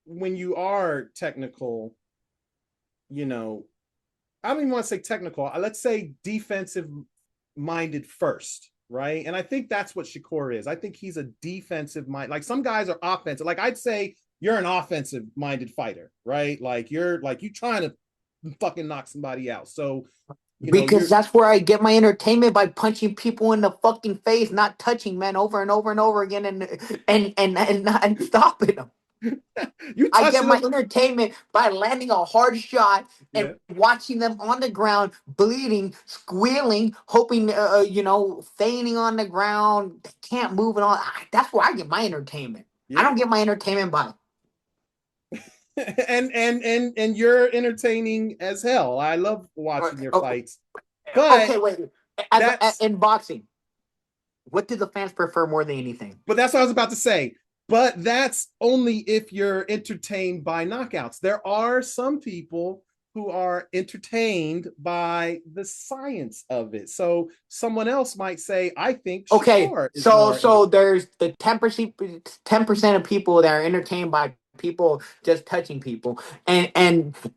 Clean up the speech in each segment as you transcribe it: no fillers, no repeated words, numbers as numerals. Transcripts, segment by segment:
when you are technical, you know, I don't even want to say technical. Let's say defensive minded first, right? And I think that's what Shakur is. I think he's a defensive mind. Like some guys are offensive. Like I'd say you're an offensive minded fighter, right? Like you're like you trying to fucking knock somebody out. So Because you're that's where I get my entertainment by punching people in the fucking face, not touching men over and over and over again, and stopping them. you I get touching my them. entertainment by landing a hard shot and Yeah. watching them on the ground, bleeding, squealing, hoping, fainting on the ground, they can't move and all. That's where I get my entertainment. I Yeah. don't get my entertainment by. And you're entertaining as hell. I love watching your Oh, fights. But okay, wait. that's In boxing, what do the fans prefer more than anything? but that's what I was about to say. But that's only if you're entertained by knockouts. There are some people who are entertained by the science of it. So someone else might say, I think Okay, Shakur is so more so there's the 10% of people that are entertained by people just touching people, and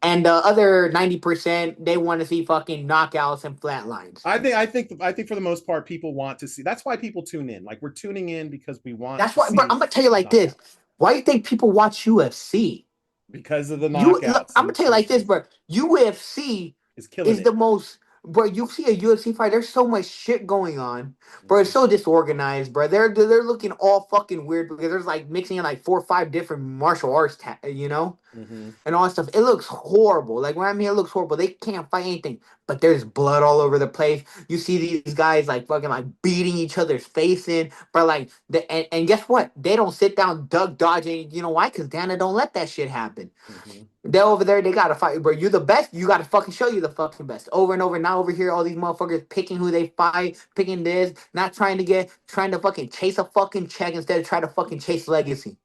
the other 90% they want to see fucking knockouts and flatlines. I think for the most part, people want to see. That's why people tune in. Like we're tuning in because we want That's to why. But see I'm gonna tell you like this: knockouts why do you think people watch UFC? because of the You, look, knockouts I'm and gonna the tell you like this, punishment bro. UFC is killing is the it. most, bro. You see a UFC fight, there's so much shit going on, bro. It's Mm-hmm. so disorganized, bro. They're looking all fucking weird because there's like mixing in like 4 or 5 different martial arts, Mm-hmm. and all that stuff. It looks horrible. Like when I mean it looks horrible, they can't fight anything. But there's blood all over the place. You see these guys like fucking like beating each other's face in. But like and guess what? They don't sit down, duck dodging. You know why? Because Dana don't let that shit happen. Mm-hmm. They're over there, they gotta fight, bro. You the best, you gotta fucking show you the fucking best. Over and over. Now over here, all these motherfuckers picking who they fight, picking this, not trying to fucking chase a fucking check instead of trying to fucking chase legacy.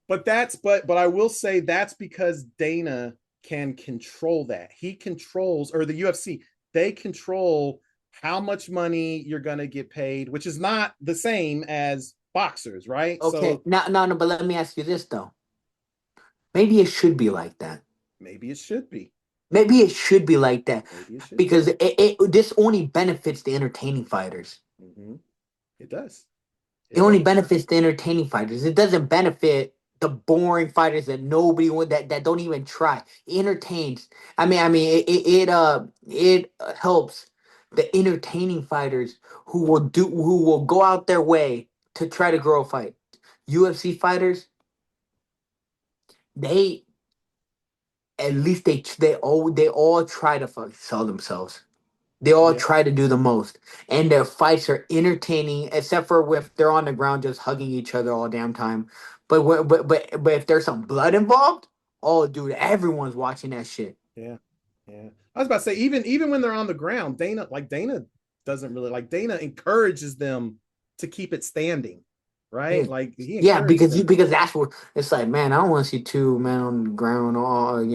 But I will say that's because Dana can control that. He controls, or the UFC, they control how much money you're gonna get paid, which is not the same as boxers, right? Okay, So now, no, but let me ask you this though. Maybe it should be like that. maybe it should be. Maybe it should be like that Maybe it should be. because this only benefits the entertaining fighters. Mm-hmm. It does. It It only does. benefits the entertaining fighters. It doesn't benefit the boring fighters that nobody would that don't even try. It entertains. It helps the entertaining fighters who will go out their way to try to grow a fight. UFC fighters, they at least they all try to sell themselves. They all Yeah. try to do the most, and their fights are entertaining, except for if they're on the ground just hugging each other all damn time. But if there's some blood involved, oh dude, everyone's watching that shit. Yeah. Yeah. I was about to say, even when they're on the ground, Dana doesn't really like Dana encourages them to keep it standing, Yeah, right? Like he yeah, encourages them to because that's what it's like. Man, I don't want to see two men on the ground, all in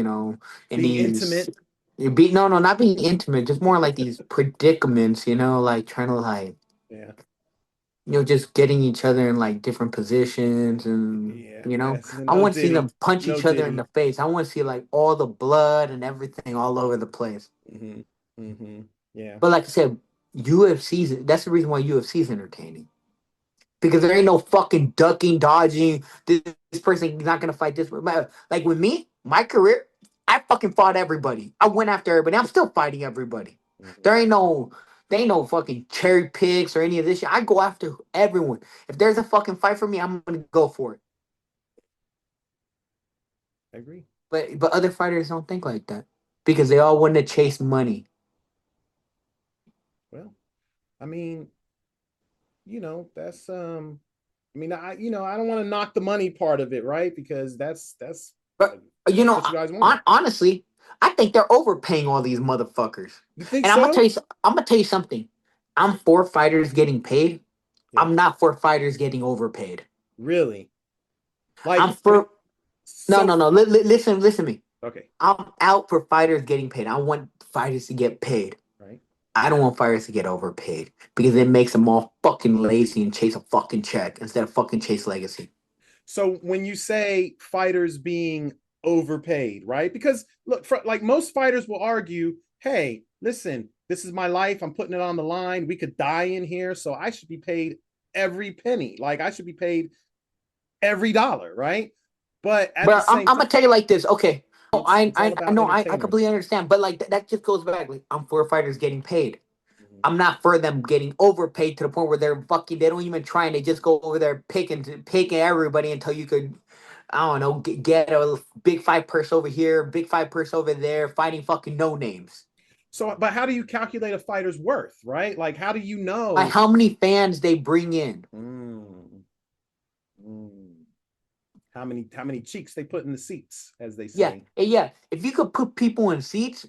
being these. intimate. You be no, no, not being intimate, just more like these predicaments. Like trying to like Yeah. just getting each other in like different positions and Yeah. Yes. I No want to see Diddy. them punch No each other in the Diddy. face. I want to see like all the blood and everything all over the place. Mm-hmm. Mm-hmm. Yeah. But like I said, UFC's that's the reason why UFC's entertaining. Because there ain't no fucking ducking, dodging. This person not gonna fight this. Like with me, my career, I fucking fought everybody. I went after everybody. I'm still fighting everybody. Mm-hmm. There ain't no, there ain't no fucking cherry picks or any of this shit. I go after everyone. If there's a fucking fight for me, I'm gonna go for it. I agree. But other fighters don't think like that because they all want to chase money. Well, I mean, that's I mean, I don't want to knock the money part of it, right? Because But that's what you guys want. honestly, I think they're overpaying all these motherfuckers. You think And I'm gonna tell so? you, I'm gonna tell you something. I'm for fighters getting paid. Yeah. I'm not for fighters getting overpaid. Really? I'm Like for no, so no, no. Listen to me. okay, I'm out for fighters getting paid. I want fighters to get paid. right? I don't want fighters to get overpaid because it makes them all fucking lazy and chase a fucking check instead of fucking chase legacy. So when you say fighters being overpaid, right? Because look, like most fighters will argue, hey, listen, this is my life. I'm putting it on the line. We could die in here, so I should be paid every penny. Like I should be paid every dollar, right? But at the But I'm, same I'm time, gonna tell you like this. Okay, no, it's all I about know I entertainment. completely understand, but like that just goes back. Like I'm for fighters getting paid. Mhm. I'm not for them getting overpaid to the point where they're fucking. They don't even try and they just go over there picking everybody until you could, I don't know, get a big fight purse over here, big fight purse over there, fighting fucking no names. So, but how do you calculate a fighter's worth, right? Like, how do you Like know? how many fans they bring in. Mm, mm, how many cheeks they put in the seats, as they Yeah, say? yeah. If you could put people in seats,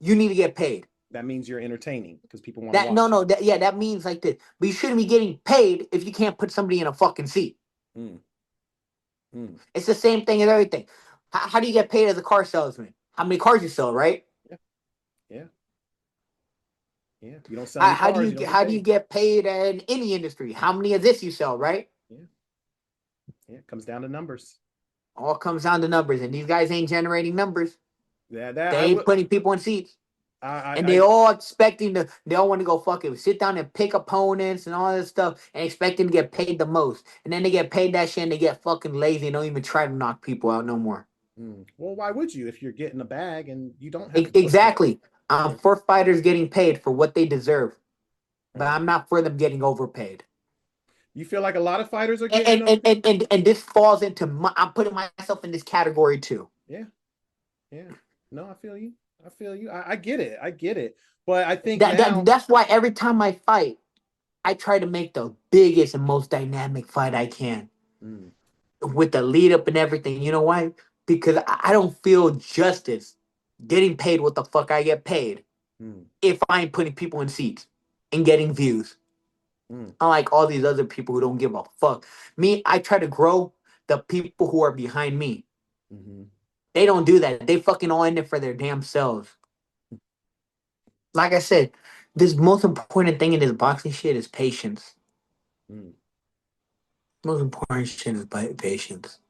you need to get paid. That means you're entertaining because people want to That no watch you. no that yeah that means like this. But you shouldn't be getting paid if you can't put somebody in a fucking seat. Mm, mm. It's the same thing as everything. How do you get paid as a car salesman? How many cars you sell, right? Yeah, yeah, yeah. If you don't sell any How do cars, you you don't get how do you paid. get paid in any industry? How many of this you sell, right? Yeah, yeah. It comes down to numbers. All comes down to numbers, and these guys ain't generating numbers. Yeah, that They I ain't would. putting people in seats. And they I all expecting to, they all want to go fucking sit down and pick opponents and all this stuff and expecting to get paid the most. And then they get paid that shit and they get fucking lazy and don't even try to knock people out no more. Well, why would you if you're getting a bag and you don't have to put the Exactly. I'm yeah, for fighters getting paid for what they deserve, but right. I'm not for them getting overpaid. You feel like a lot of fighters are And getting over. this falls into my, I'm putting myself in this category too. Yeah, yeah. No, I feel you. I feel you. I get it. I get it. But I think That now, that's why every time I fight, I try to make the biggest and most dynamic fight I can mm, with the lead up and everything. You know why? Because I don't feel justice getting paid what the fuck I get paid mm, if I ain't putting people in seats and getting views. mm, Unlike all these other people who don't give a fuck. Me, I try to grow the people who are behind me. mm-hmm, They don't do that. They fucking all in it for their damn selves. Like I said, this most important thing in this boxing shit is patience. mm, Most important shit is patience.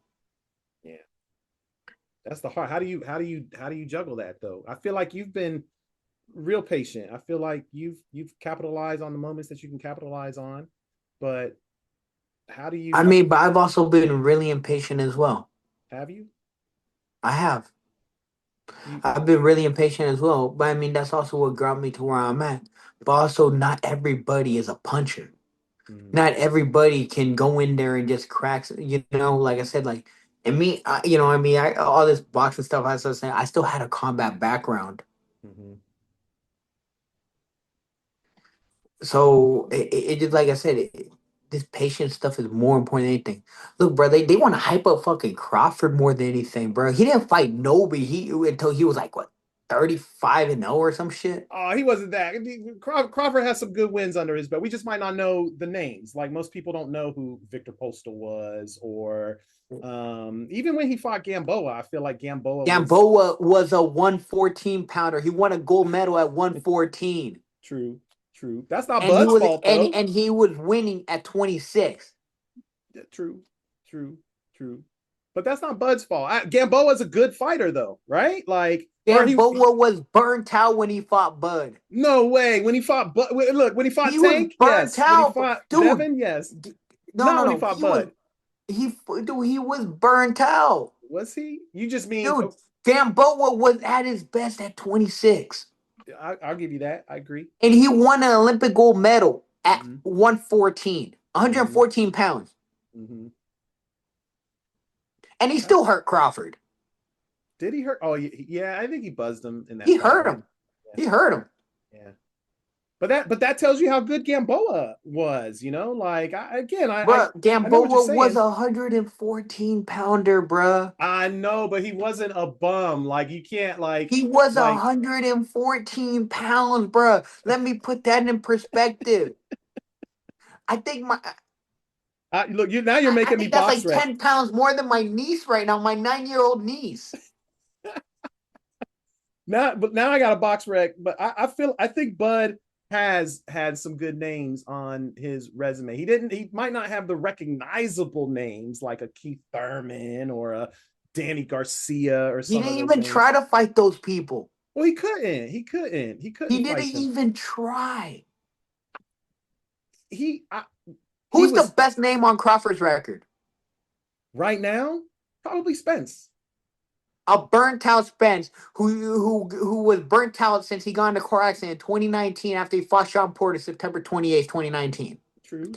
yeah. That's the hard. How do you juggle that though? I feel like you've been real patient. I feel like you've capitalized on the moments that you can capitalize on, but how do you I how mean, but I've also been really impatient as well. have you I have. you I've been really impatient as well. But I mean, that's also what got me to where I'm at. But also, not everybody is a puncher. mm, Not everybody can go in there and just cracks. You know, like I said, like and me, I mean, all this boxing stuff. I was saying, I still had a combat background, mm-hmm, so it just like I said, this patient stuff is more important than anything. Look, bro, they want to hype up fucking Crawford more than anything, bro. He didn't fight nobody until he was like what 35-0 or some shit. oh, he wasn't that. Crawford has some good wins under his belt. We just might not know the names. Like most people don't know who Victor Postal was, or even when he fought Gamboa, I feel like Gamboa was Gamboa was a 114 pounder. He won a gold medal at 114. true, true. That's not And he Bud's was fault though. and he was winning at 26. Yeah, true, true, true. But that's not Bud's fault. Gamboa's a good fighter though, right? Like, or Gamboa was burnt out when he fought Bud. no way. When he fought Bud, look, when he fought He was Tank, burnt yes. When he out, fought dude. Devin, yes. No, Not no, when he no. fought Bud. He was burnt out, Was he? You just mean dude. Gamboa was at his best at 26, I'll give you that. I agree. and he won an Olympic gold medal at Mm-hmm. 114, Mm-hmm. 114 pounds, Mm-hmm. and he still hurt Crawford. Did he hurt? Oh, yeah. I think he buzzed him in that He fight, hurt right? him. Yeah, He hurt him. yeah. But that tells you how good Gamboa was. Like Bruh, I know what you're Gamboa was saying. 114 pounder, bruh. I know, but he wasn't a bum. Like you can't He was like 114 pounds, bruh. Let me put that in perspective. I think my look. Now you're I making me think that's box like rec. 10 pounds more than my niece right now, my 9-year-old niece. Now, but now I got a box rec. But I think Bud. has had some good names on his resume. He might not have the recognizable names like a Keith Thurman or a Danny Garcia or He some of didn't those even try names. to fight those people. Well, he He couldn't didn't fight them. even try. He I, he Who's the was best name on Crawford's record? right now probably Spence. A burnt out Spence who was burnt out since he got in a car accident in 2019 after he fought Sean Porter September 28th, 2019. True.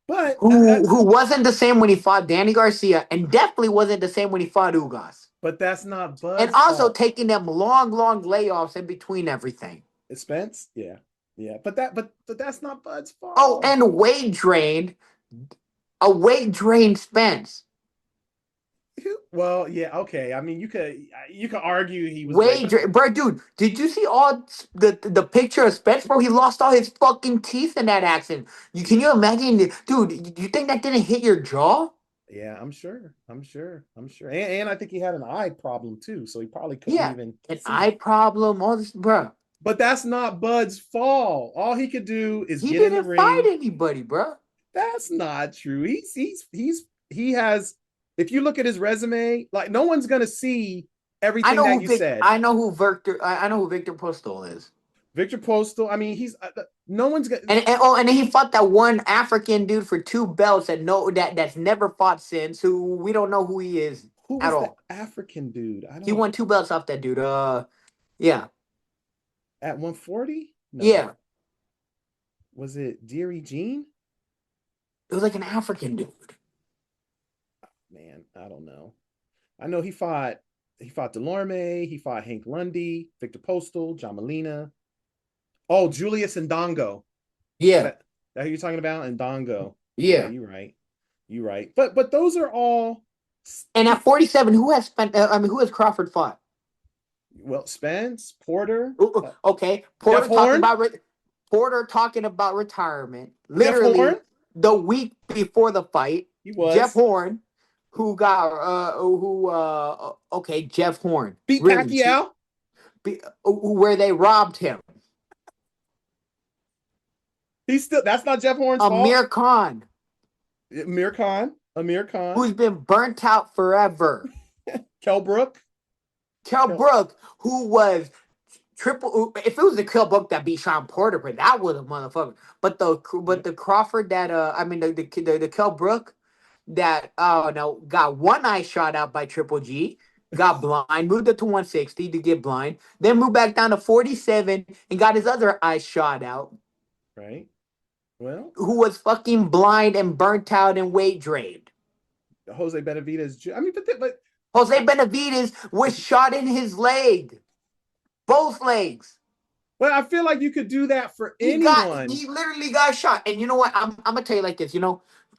But Who wasn't the same when he fought Danny Garcia and definitely wasn't the same when he fought Ugas. but that's not And Bud's also fault. taking them long layoffs in between everything. Spence, yeah, yeah. But that's not Bud's Oh, fault. and weight drained Spence. Well, yeah, okay. I mean, you could argue he was way, but Bro, dude, did you see all the picture of Spence, bro? He lost all his fucking teeth in that accident. Can you imagine, dude? You think that didn't hit your jaw? yeah, I'm sure. And I think he had an eye problem too, so he probably couldn't Yeah, even an eye see. problem, all this, bro. But that's not Bud's fault. All he could do is He get in the didn't fight ring. anybody, bro. That's not true. He has. If you look at his resume, like no one's gonna see everything that you said. I know who Victor Postol is. Victor Postal. I mean, he's no one's gonna. And then he fought that one African dude for 2 belts that's never fought since, who we don't know who he is Who at was the all. African dude? I He don't. won 2 belts off that dude. Yeah. At 140? Yeah. No. Was it Deary Jean? It was like an African dude. Man, I don't know. I know he fought Delorme, he fought Hank Lundy, Victor Postal, John Molina. Oh, Julius Ndongo. Yeah. That who you're talking about? Ndongo. Yeah, Yeah. you're right. You're right. But those are all And at 47, who has Crawford fought? well, Spence, Porter, Okay. Jeff Horn. Porter talking about retirement. Jeff Literally Horn. the week before the fight. He Jeff was. Horn, okay, Jeff Horn. Beat Really? Pacquiao. Where they robbed him. That's not Jeff Horn's Amir fault. Khan. Amir Khan. Who's been burnt out forever. Kell Brook. Kell Brook, who was triple. If it was the Kell Brook that beat Sean Porter, but that was a motherfucker. But the Crawford that the Kell Brook that no got one eye shot out by Triple G, got blind, moved up to 160 to get blind, then moved back down to 47 and got his other eye shot out. Right. Well, who was fucking blind and burnt out and weight drained. Jose Benavidez. I mean, but Jose Benavidez was shot in his leg, both legs. Well, I feel like you could do that for anyone. He literally got shot. And you know what? I'm gonna tell you like this.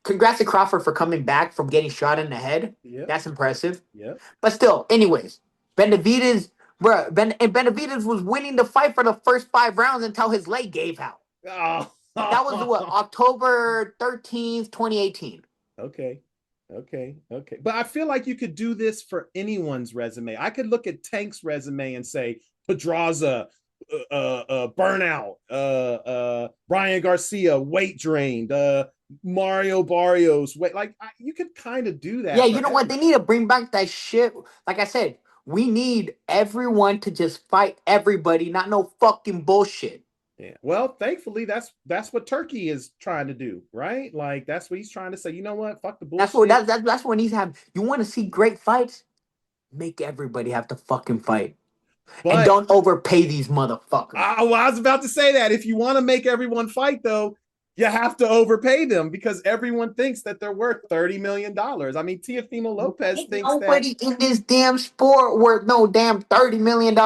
Congrats to Crawford for coming back from getting shot in the head. Yep. That's impressive. Yeah. But still, anyways, Benavidez, Benavidez was winning the fight for the first 5 rounds until his leg gave out. Oh. That was what, October 13th, 2018. Okay. But I feel like you could do this for anyone's resume. I could look at Tank's resume and say Pedraza, burnout, Ryan Garcia, weight drained, Mario Barrios, weight. Like you could kind of do that. Yeah, you know what? They need to bring back that shit. Like I said, we need everyone to just fight everybody, not no fucking bullshit. Yeah. Well, thankfully, that's what Turkey is trying to do, right? Like that's what he's trying to say. You know what? Fuck the bullshit. That's what he's having. You want to see great fights? Make everybody have to fucking fight. And don't overpay these motherfuckers. I was about to say that. If you want to make everyone fight, though, you have to overpay them because everyone thinks that they're worth $30 million. I mean, Teofimo Lopez thinks nobody in this damn sport worth no damn $30 million.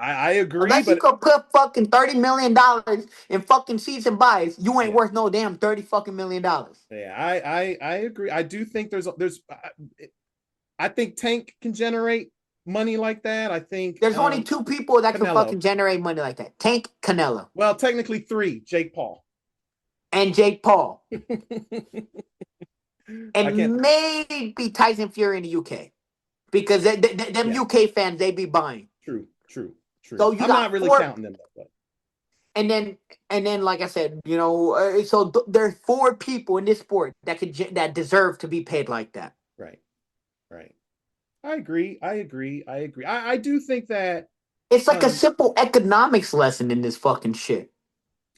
I agree. Unless you could put fucking $30 million in fucking seats and buys, you ain't worth no damn $30 fucking million. Yeah, I agree. I do think I think Tank can generate money like that. I think there's only 2 people that can fucking generate money like that. Tank, Canelo. Well, technically 3. Jake Paul. And Jake Paul. And maybe Tyson Fury in the UK. Because them UK fans, they be buying. True. True. So you I'm not got really four, counting them though, but and then like I said, so there's four people in this sport that deserve to be paid like that. right, right. I agree. I do think that It's like a um simple economics lesson in this fucking shit.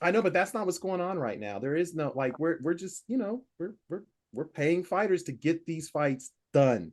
I know, but that's not what's going on right now. There is no like we're just, we're paying fighters to get these fights done.